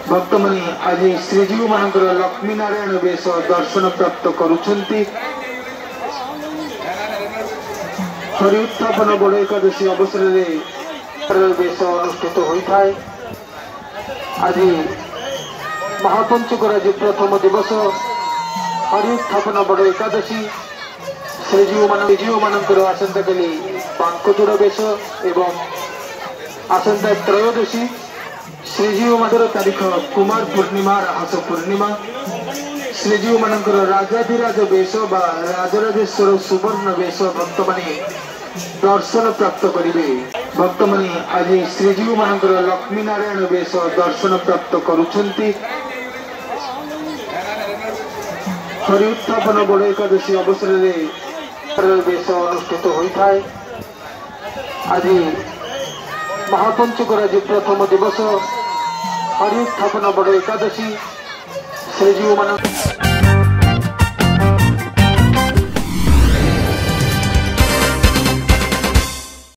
भक्त मैंने आज श्रीजीव मानकर लक्ष्मी नारायण बेश दर्शन प्राप्त करुछंती। हरि उत्थापन बड़ एकादशी अवसर में बेश अनुष्ठित होता है। आज महापंचकर आज प्रथम दिवस हरि उत्थापन बड़ एकादशी श्रीजीव मानकर आसंता काली बांकचूड़ बेश एवं आसंता त्रयोदशी श्रीजीव मानकर तारीख कुमार पूर्णिमा राहस पूर्णिमा श्रीजीव मानकर राजाधिराज बेश बा राजराजेश्वर सुवर्ण बेश भक्त माने दर्शन प्राप्त करेंगे। भक्त माने आज श्रीजीव मानकर लक्ष्मी नारायण बेश दर्शन प्राप्त करुछंती। हरि उत्थापन बड़ एकादशी अवसर में बेश अनुष्ठित होता है। आज महापंचकर आज प्रथम दिवस हरि उत्थापन बड़ एकादशी श्रीजीव मान